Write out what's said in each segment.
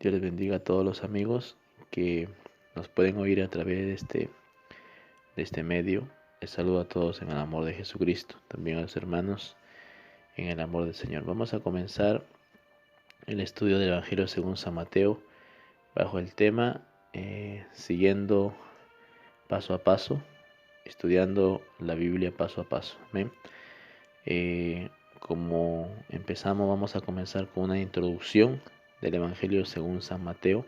Dios les bendiga a todos los amigos que nos pueden oír a través de este medio. Les saludo a todos en el amor de Jesucristo, también a los hermanos en el amor del Señor. Vamos a comenzar el estudio del Evangelio según San Mateo bajo el tema siguiendo paso a paso, estudiando la Biblia paso a paso. Amén. Como empezamos, vamos a comenzar con una introducción del Evangelio según San Mateo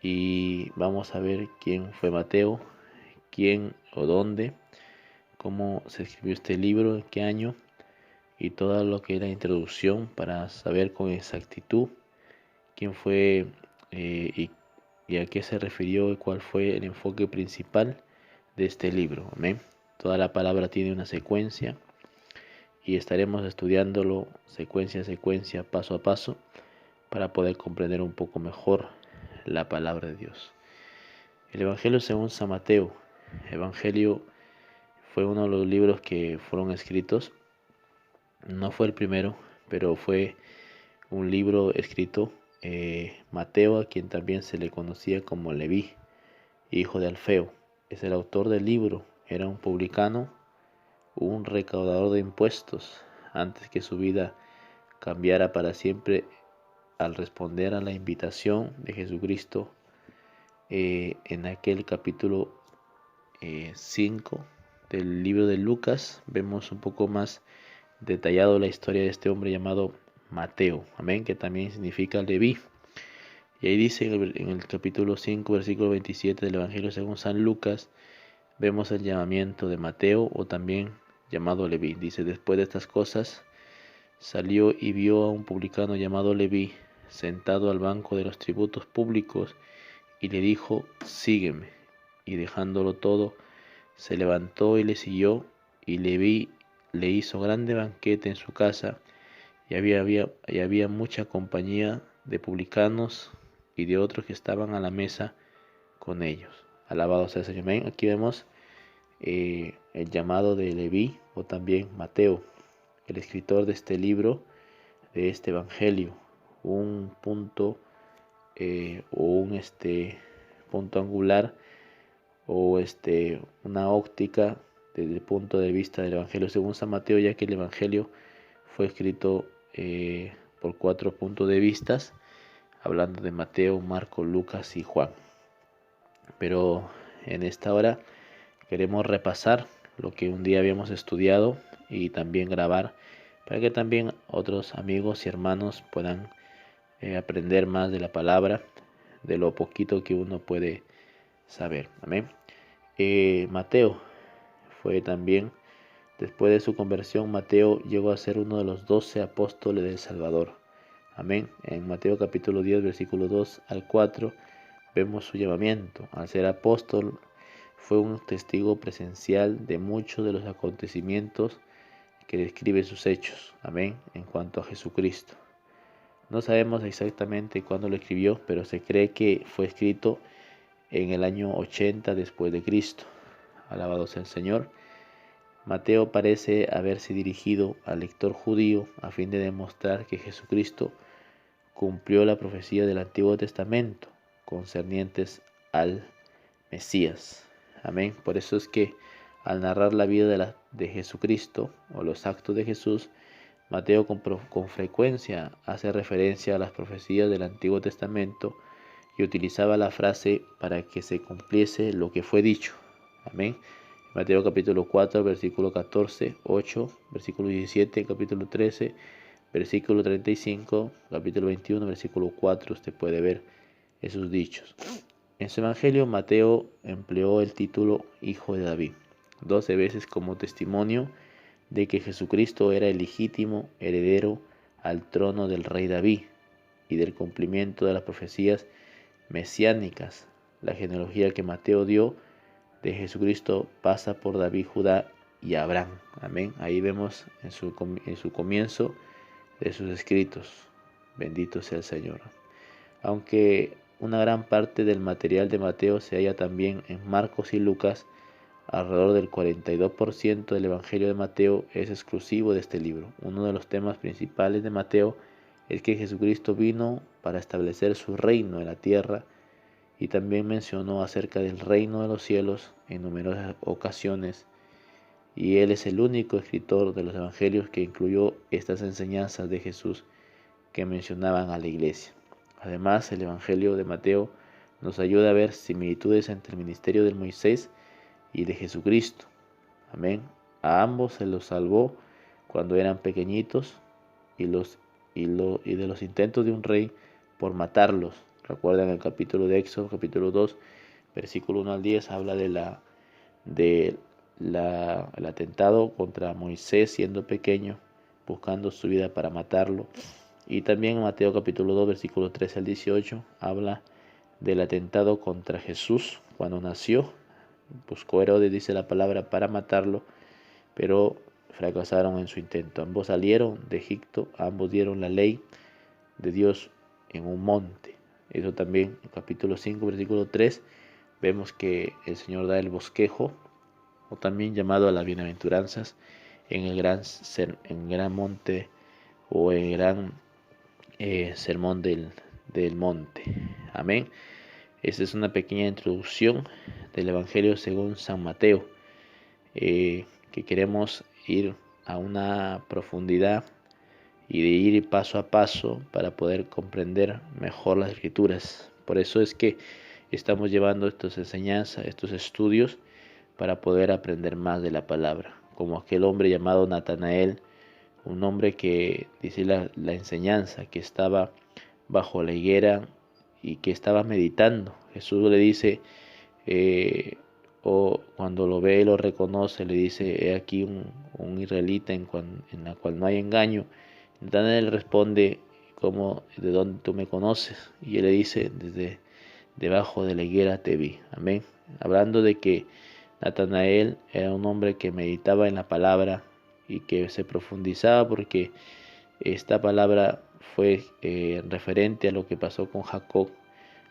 y vamos a ver quién fue Mateo, quién o dónde, cómo se escribió este libro, en qué año y todo lo que es la introducción para saber con exactitud quién fue y a qué se refirió y cuál fue el enfoque principal de este libro. Amén. Toda la palabra tiene una secuencia y estaremos estudiándolo secuencia a secuencia, paso a paso, para poder comprender un poco mejor la palabra de Dios. El Evangelio según San Mateo. El Evangelio fue uno de los libros que fueron escritos. No fue el primero, pero fue un libro escrito. Mateo, a quien también se le conocía como Leví, hijo de Alfeo, es el autor del libro. Era un publicano, un recaudador de impuestos, antes que su vida cambiara para siempre al responder a la invitación de Jesucristo en aquel capítulo 5 del libro de Lucas. Vemos un poco más detallado la historia de este hombre llamado Mateo, amén, que también significa Leví. Y ahí dice en el capítulo 5, versículo 27 del Evangelio según San Lucas, vemos el llamamiento de Mateo, o también llamado Leví. Dice: después de estas cosas salió y vio a un publicano llamado Leví sentado al banco de los tributos públicos, y le dijo: sígueme. Y dejándolo todo, se levantó y le siguió. Y Leví le hizo grande banquete en su casa, y había mucha compañía de publicanos y de otros que estaban a la mesa con ellos. Alabado sea el Señor. Amén. Aquí vemos el llamado de Leví, o también Mateo, el escritor de este libro, de este Evangelio. Un punto o un punto angular, o una óptica desde el punto de vista del Evangelio según San Mateo, ya que el Evangelio fue escrito por 4 puntos de vista, hablando de Mateo, Marcos, Lucas y Juan. Pero en esta hora queremos repasar lo que un día habíamos estudiado y también grabar, para que también otros amigos y hermanos puedan aprender más de la palabra, de lo poquito que uno puede saber. Amén. Mateo fue también, después de su conversión, Mateo llegó a ser uno de los 12 apóstoles del Salvador. Amén. En Mateo capítulo 10, versículo 2 al 4, vemos su llamamiento. Al ser apóstol, fue un testigo presencial de muchos de los acontecimientos que describe sus hechos. Amén. En cuanto a Jesucristo, no sabemos exactamente cuándo lo escribió, pero se cree que fue escrito en el año 80 después de Cristo. Alabado sea el Señor. Mateo parece haberse dirigido al lector judío a fin de demostrar que Jesucristo cumplió la profecía del Antiguo Testamento concernientes al Mesías. Amén. Por eso es que al narrar la vida de Jesucristo, o los actos de Jesús, Mateo con frecuencia hace referencia a las profecías del Antiguo Testamento y utilizaba la frase para que se cumpliese lo que fue dicho. Amén. Mateo capítulo 4, versículo 14, 8, versículo 17, capítulo 13, versículo 35, capítulo 21, versículo 4, usted puede ver esos dichos. En su evangelio, Mateo empleó el título Hijo de David 12 veces como testimonio de que Jesucristo era el legítimo heredero al trono del rey David y del cumplimiento de las profecías mesiánicas. La genealogía que Mateo dio de Jesucristo pasa por David, Judá y Abraham. Amén. Ahí vemos en su comienzo de sus escritos. Bendito sea el Señor. Aunque una gran parte del material de Mateo se halla también en Marcos y Lucas, alrededor del 42% del Evangelio de Mateo es exclusivo de este libro. Uno de los temas principales de Mateo es que Jesucristo vino para establecer su reino en la tierra, y también mencionó acerca del reino de los cielos en numerosas ocasiones, y él es el único escritor de los evangelios que incluyó estas enseñanzas de Jesús que mencionaban a la iglesia. Además, el evangelio de Mateo nos ayuda a ver similitudes entre el ministerio de Moisés y de Jesucristo. Amén. A ambos se los salvó cuando eran pequeñitos y de los intentos de un rey por matarlos. Recuerdan el capítulo de Éxodo, capítulo 2, versículo 1 al 10, habla del atentado contra Moisés siendo pequeño, buscando su vida para matarlo. Y también en Mateo capítulo 2, versículo 13 al 18, habla del atentado contra Jesús cuando nació. Buscó Herodes, dice la palabra, para matarlo, pero fracasaron en su intento. Ambos salieron de Egipto, ambos dieron la ley de Dios en un monte. Eso también en capítulo 5, versículo 3, vemos que el Señor da el bosquejo, o también llamado a las bienaventuranzas, en el gran monte, o el gran sermón del monte. Amén. Esta es una pequeña introducción del Evangelio según San Mateo, que queremos ir a una profundidad y de ir paso a paso para poder comprender mejor las Escrituras. Por eso es que estamos llevando estas enseñanzas, estos estudios, para poder aprender más de la palabra. Como aquel hombre llamado Natanael, un hombre que dice la enseñanza, que estaba bajo la higuera y que estaba meditando. Jesús le dice, o cuando lo ve, lo reconoce, le dice: he aquí un israelita en la cual no hay engaño. Natanael responde: ¿cómo, de dónde tú me conoces? Y él le dice: desde debajo de la higuera te vi. Amén. Hablando de que Natanael era un hombre que meditaba en la palabra y que se profundizaba, porque esta palabra fue referente a lo que pasó con Jacob,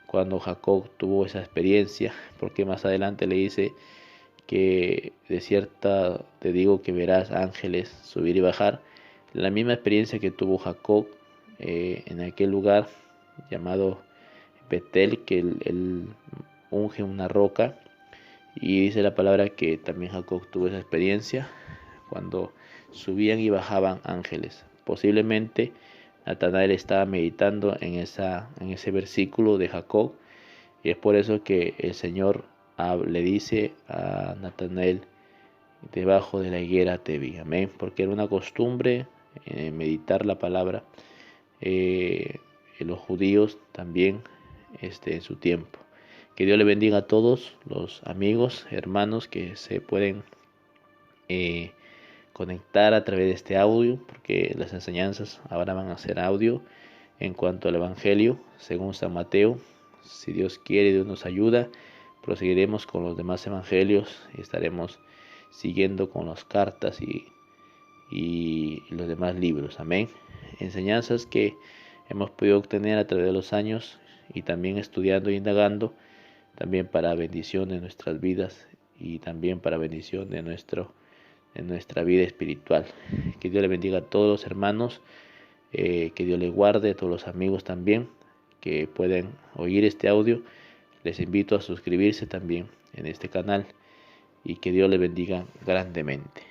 cuando Jacob tuvo esa experiencia, porque más adelante le dice que de cierta te digo que verás ángeles subir y bajar. La misma experiencia que tuvo Jacob en aquel lugar llamado Betel, que él unge una roca, y dice la palabra que también Jacob tuvo esa experiencia cuando subían y bajaban ángeles. Posiblemente Natanael estaba meditando en ese versículo de Jacob, y es por eso que el Señor le dice a Natanael: debajo de la higuera te vi. Amén. Porque era una costumbre meditar la palabra, los judíos también en su tiempo. Que Dios le bendiga a todos los amigos, hermanos que se pueden conectar a través de este audio, porque las enseñanzas ahora van a ser audio en cuanto al Evangelio según San Mateo. Si Dios quiere, Dios nos ayuda, proseguiremos con los demás evangelios y estaremos siguiendo con las cartas y los demás libros. Amén. Enseñanzas que hemos podido obtener a través de los años, y también estudiando e indagando, también para bendición de nuestras vidas y también para bendición de nuestra vida espiritual. Que Dios le bendiga a todos los hermanos, que Dios le guarde a todos los amigos también que pueden oír este audio. Les invito a suscribirse también en este canal, y que Dios le bendiga grandemente.